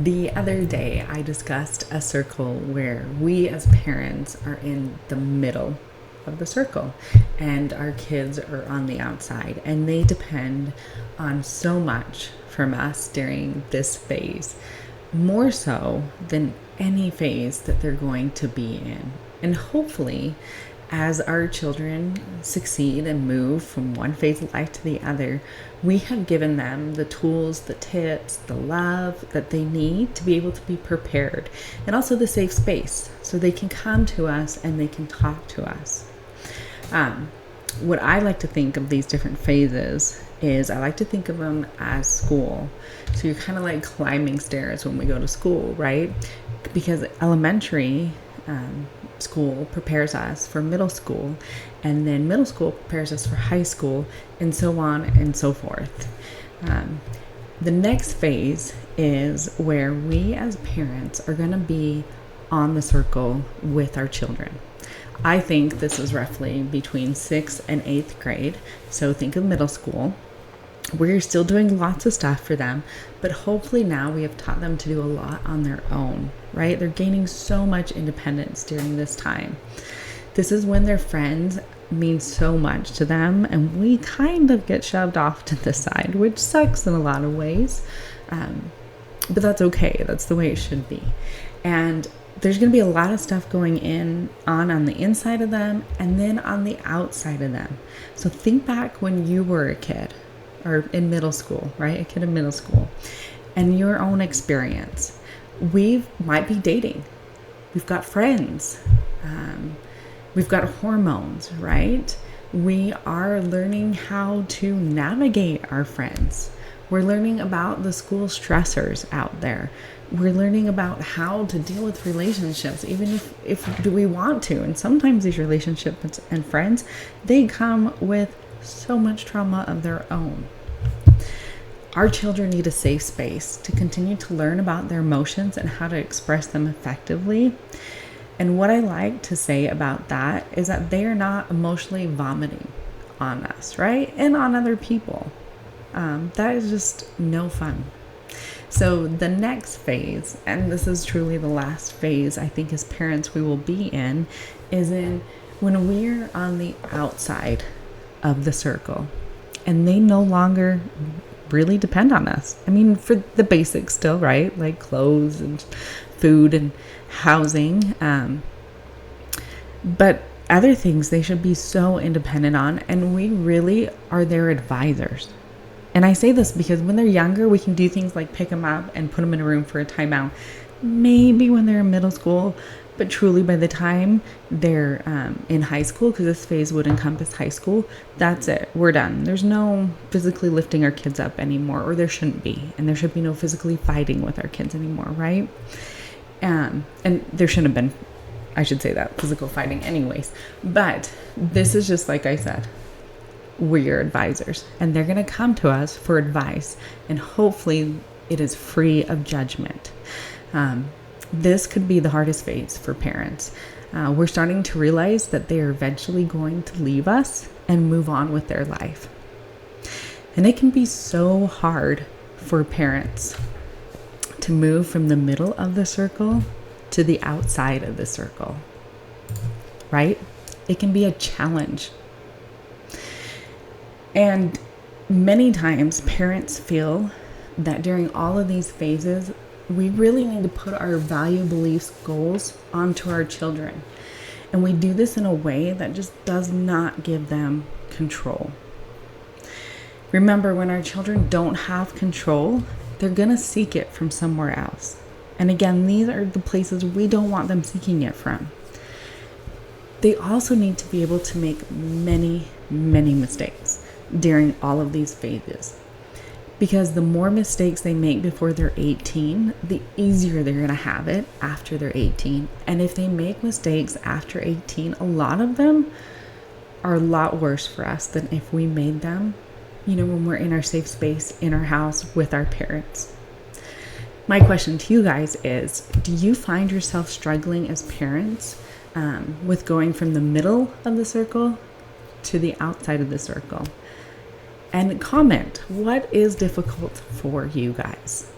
The other day, I discussed a circle where we as parents are in the middle of the circle and our kids are on the outside, and they depend on so much from us during this phase, more so than any phase that they're going to be in. And hopefully, as our children succeed and move from one phase of life to the other, we have given them the tools, the tips, the love that they need to be able to be prepared, and also the safe space so they can come to us and they can talk to us. What I like to think of these different phases is I like to think of them as school. So you're kind of like climbing stairs when we go to school, right? Because elementary school prepares us for middle school, and then middle school prepares us for high school, and so on and so forth. The next phase is where we as parents are going to be on the circle with our children. I think this is roughly between 6th and 8th grade. So think of middle school. We're still doing lots of stuff for them, but hopefully now we have taught them to do a lot on their own, right? They're gaining so much independence during this time. This is when their friends mean so much to them, and we kind of get shoved off to the side, which sucks in a lot of ways. But that's okay. That's the way it should be. And there's going to be a lot of stuff going on the inside of them and then on the outside of them. So think back when you were a kid or in middle school, right? A kid in middle school, and your own experience. We might be dating. We've got friends. We've got hormones, right? We are learning how to navigate our friends. We're learning about the school stressors out there. We're learning about how to deal with relationships, even if do we want to. And sometimes these relationships and friends, they come with so much trauma of their own. Our children need a safe space to continue to learn about their emotions and how to express them effectively. And what I like to say about that is that they are not emotionally vomiting on us, right? And on other people. That is just no fun. So the next phase, and this is truly the last phase I think as parents we will be in, is when we're on the outside of the circle and they no longer really depend on us. I mean, for the basics still, right? Like clothes and food and housing. But other things they should be so independent on, and we really are their advisors. And I say this because when they're younger, we can do things like pick them up and put them in a room for a timeout. Maybe when they're in middle school, but truly by the time they're in high school, because this phase would encompass high school, that's it. We're done. There's no physically lifting our kids up anymore, or there shouldn't be. And there should be no physically fighting with our kids anymore, right? And there shouldn't have been, I should say that, physical fighting anyways. But this is just like I said. We're your advisors, and they're going to come to us for advice, and hopefully it is free of judgment. This could be the hardest phase for parents. We're starting to realize that they are eventually going to leave us and move on with their life. And it can be so hard for parents to move from the middle of the circle to the outside of the circle, right? It can be a challenge. And many times parents feel that during all of these phases, we really need to put our value, beliefs, goals onto our children. And we do this in a way that just does not give them control. Remember, when our children don't have control, they're going to seek it from somewhere else. And again, these are the places we don't want them seeking it from. They also need to be able to make many, many mistakes during all of these phases, because the more mistakes they make before they're 18, the easier they're going to have it after they're 18. And if they make mistakes after 18, a lot of them are a lot worse for us than if we made them, when we're in our safe space in our house with our parents. My question to you guys is, do you find yourself struggling as parents with going from the middle of the circle to the outside of the circle? And comment, what is difficult for you guys?